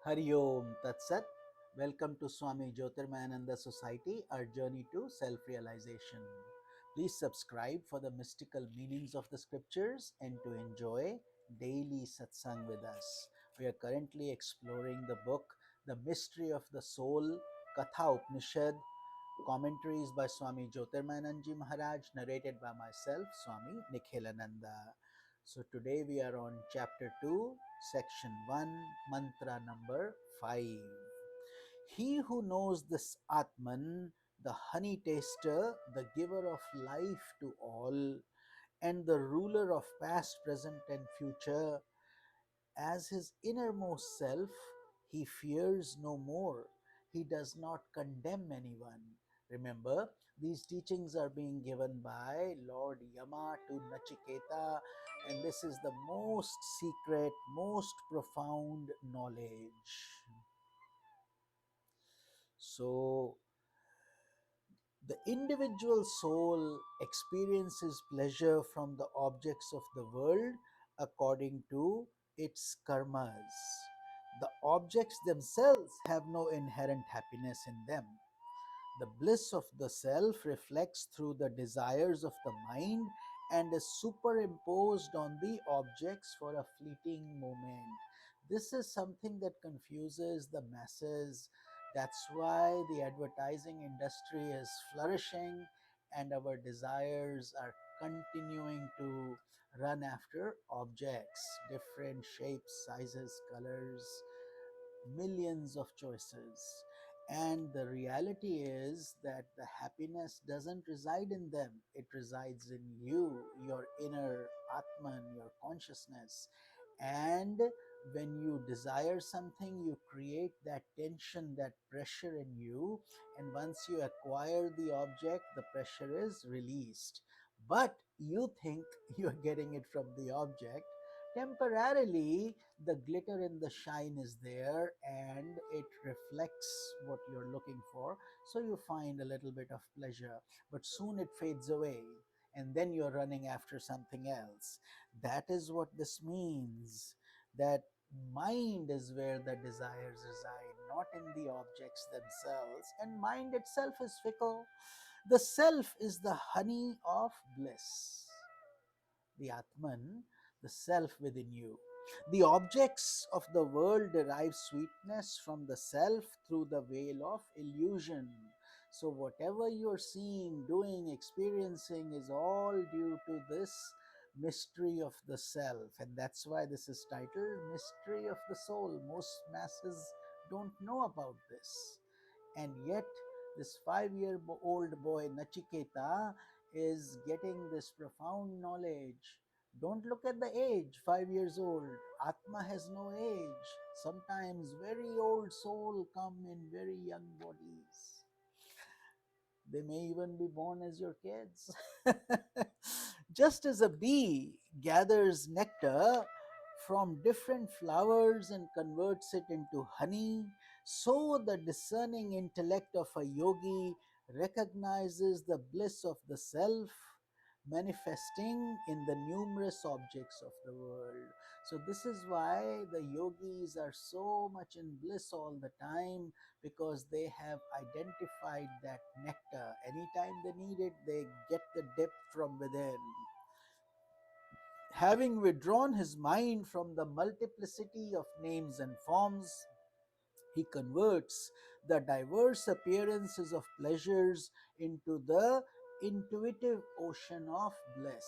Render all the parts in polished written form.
Hari Om Tat Sat. Welcome to Swami Jyotirmayananda Society, our journey to self realization. Please subscribe for the mystical meanings of the scriptures and to enjoy daily satsang with us. We are currently exploring the book The Mystery of the Soul, Katha Upanishad, commentaries by Swami Jyotirmayananda Maharaj, narrated by myself, Swami Nikhilananda. So today we are on chapter 2, section 1, mantra number 5. He who knows this Atman, the honey taster, the giver of life to all, and the ruler of past, present, and future, as his innermost self, he fears no more. He does not condemn anyone. Remember, these teachings are being given by Lord Yama to Nachiketa, and this is the most secret, most profound knowledge. So, the individual soul experiences pleasure from the objects of the world according to its karmas. The objects themselves have no inherent happiness in them. The bliss of the self reflects through the desires of the mind and is superimposed on the objects for a fleeting moment. This is something that confuses the masses. That's why the advertising industry is flourishing and our desires are continuing to run after objects, different shapes, sizes, colors, millions of choices. And the reality is that the happiness doesn't reside in them, it resides in you, your inner Atman, your consciousness. And when you desire something, you create that tension, that pressure in you. And once you acquire the object, the pressure is released. But you think you're getting it from the object. Temporarily, the glitter and the shine is there and it reflects what you're looking for. So you find a little bit of pleasure, but soon it fades away and then you're running after something else. That is what this means, that mind is where the desires reside, not in the objects themselves. And mind itself is fickle. The self is the honey of bliss, the Atman, the self within you. The objects of the world derive sweetness from the self through the veil of illusion. So, whatever you're seeing, doing, experiencing is all due to this mystery of the self. And that's why this is titled Mystery of the Soul. Most masses don't know about this. And yet, this 5-year-old boy Nachiketa is getting this profound knowledge. Don't look at the age, 5 years old. Atma has no age. Sometimes very old soul come in very young bodies. They may even be born as your kids. Just as a bee gathers nectar from different flowers and converts it into honey, so the discerning intellect of a yogi recognizes the bliss of the self manifesting in the numerous objects of the world. So, this is why the yogis are so much in bliss all the time, because they have identified that nectar. Anytime they need it, they get the dip from within. Having withdrawn his mind from the multiplicity of names and forms, he converts the diverse appearances of pleasures into the intuitive ocean of bliss.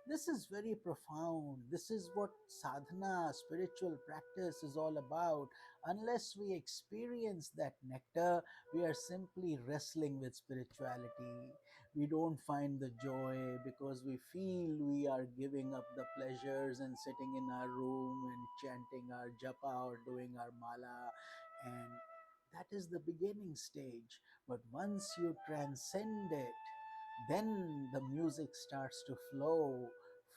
This is very profound. This is what sadhana, spiritual practice, is all about. Unless we experience that nectar, we are simply wrestling with spirituality. We don't find the joy because we feel we are giving up the pleasures and sitting in our room and chanting our japa or doing our mala, and that is the beginning stage. But once you transcend it, then the music starts to flow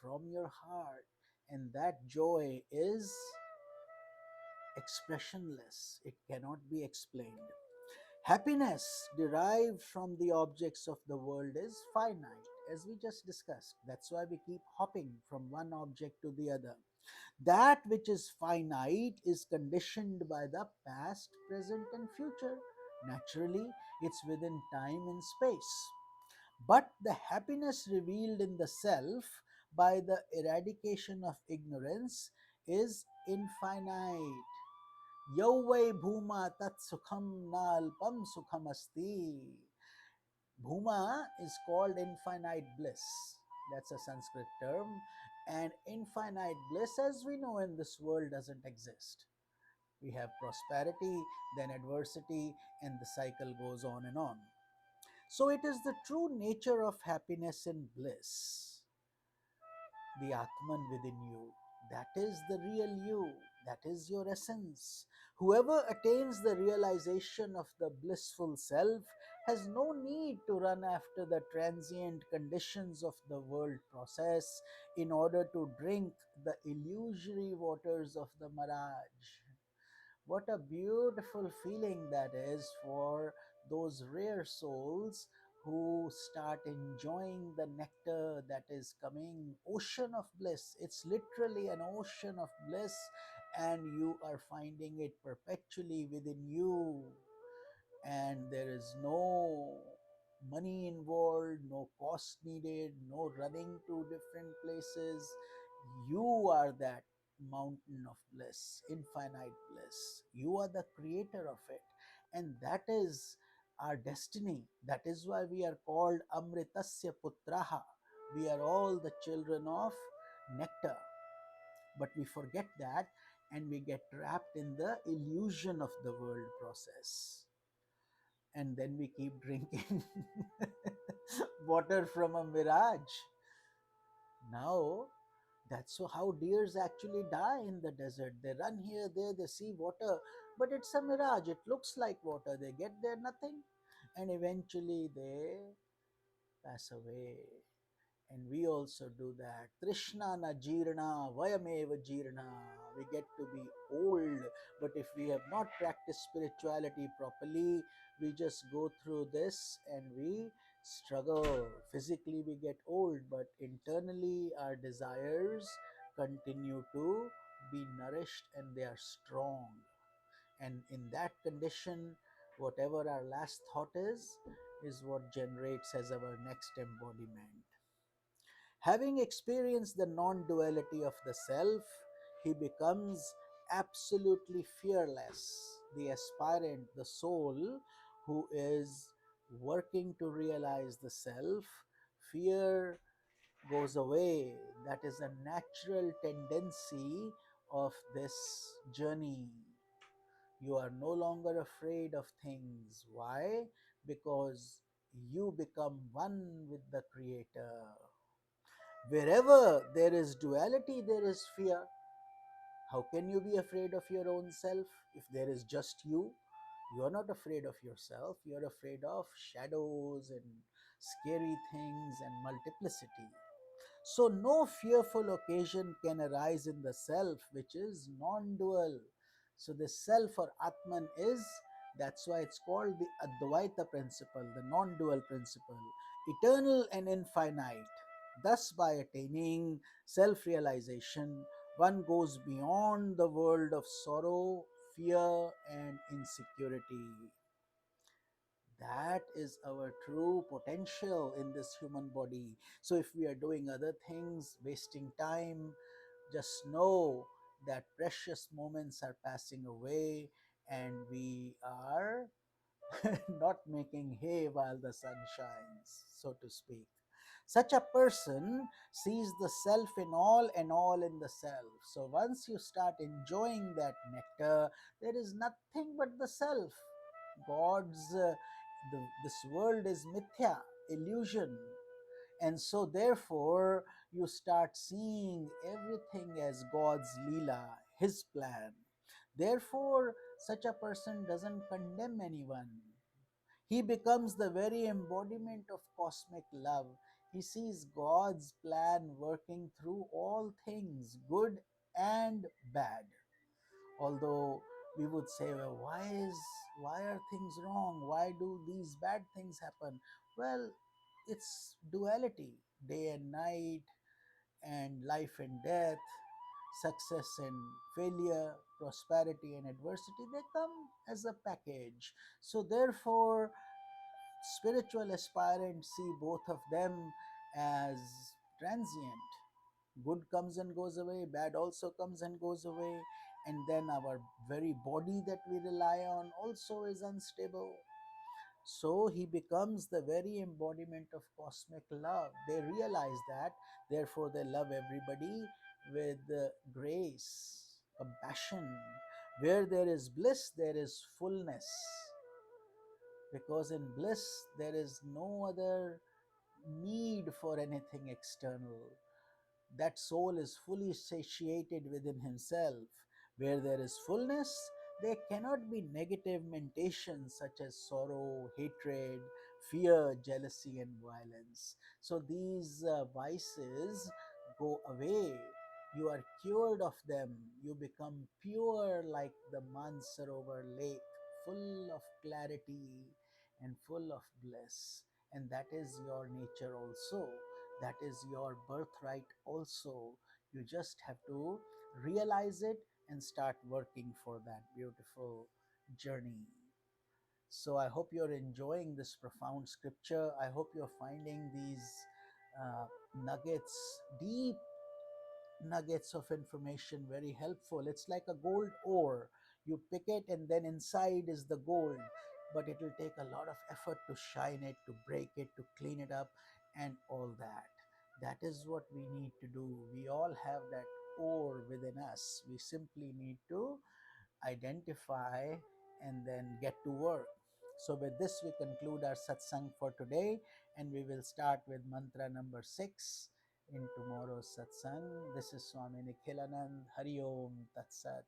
from your heart, and that joy is expressionless. It cannot be explained. Happiness derived from the objects of the world is finite, as we just discussed. That's why we keep hopping from one object to the other. That which is finite is conditioned by the past, present, and future. Naturally, it's within time and space. But the happiness revealed in the self by the eradication of ignorance is infinite. Yovai bhuma tat sukham nalpam sukhamasti. Bhuma is called infinite bliss. That's a Sanskrit term. And infinite bliss, as we know in this world, doesn't exist. We have prosperity, then adversity, and the cycle goes on and on. So it is the true nature of happiness and bliss, the Atman within you. That is the real you. That is your essence. Whoever attains the realization of the blissful self has no need to run after the transient conditions of the world process in order to drink the illusory waters of the mirage. What a beautiful feeling that is for those rare souls who start enjoying the nectar that is coming. Ocean of bliss. It's literally an ocean of bliss, and you are finding it perpetually within you, and there is no money involved, no cost needed, no running to different places. You are that mountain of bliss, infinite bliss. You are the creator of it, and that is our destiny. That is why we are called Amritasya Putraha. We are all the children of nectar, but we forget that and we get trapped in the illusion of the world process, and then we keep drinking water from a mirage. Now, that's how deers actually die in the desert. They run here, there, they see water, but it's a mirage. It looks like water. They get there, nothing, and eventually they pass away. And we also do that. Trishna na jirna, vayameva jirna. We get to be old, but if we have not practiced spirituality properly, we just go through this and we struggle. Physically, we get old, but internally, our desires continue to be nourished and they are strong. And in that condition, whatever our last thought is what generates as our next embodiment. Having experienced the non duality of the self, he becomes absolutely fearless, the aspirant, the soul who is working to realize the self. Fear goes away. That is a natural tendency of this journey. You are no longer afraid of things. Why? Because you become one with the Creator. Wherever there is duality, there is fear. How can you be afraid of your own self if there is just you? You are not afraid of yourself, you are afraid of shadows and scary things and multiplicity. So, no fearful occasion can arise in the self which is non dual. So, the self or Atman is, that's why it's called the Advaita principle, the non dual principle, eternal and infinite. Thus, by attaining self realization, one goes beyond the world of sorrow, fear, and insecurity. That is our true potential in this human body. So if we are doing other things, wasting time, just know that precious moments are passing away and we are not making hay while the sun shines, so to speak. Such a person sees the self in all and all in the self. So once you start enjoying that nectar, there is nothing but the self. God's, this world is mithya, illusion. And so, therefore, you start seeing everything as God's Leela, His plan. Therefore, such a person doesn't condemn anyone. He becomes the very embodiment of cosmic love. He sees God's plan working through all things, good and bad. Although we would say, well, why are things wrong? Why do these bad things happen? Well, it's duality, day and night, and life and death. success and failure, prosperity and adversity, they come as a package. So, therefore, spiritual aspirants see both of them as transient. Good comes and goes away, bad also comes and goes away, and then our very body that we rely on also is unstable. So he becomes the very embodiment of cosmic love. They realize that, therefore, they love everybody with grace, compassion. Where there is bliss, there is fullness, because in bliss, there is no other need for anything external. That soul is fully satiated within himself. Where there is fullness, there cannot be negative mentations such as sorrow, hatred, fear, jealousy, and violence. So these vices go away. You are cured of them. You become pure like the Mansarovar lake, full of clarity and full of bliss. And that is your nature also. That is your birthright also. You just have to realize it and start working for that beautiful journey. So I hope you're enjoying this profound scripture. I hope you're finding these nuggets, deep nuggets of information very helpful. It's like a gold ore. You pick it and then inside is the gold, but it will take a lot of effort to shine it, to break it, to clean it up, and all that. That is what we need to do. We all have that ore within us. We simply need to identify and then get to work. So, with this, we conclude our satsang for today, and we will start with mantra number 6 in tomorrow's satsang. This is Swami Nikhilananda. Hari Om Tat Sat.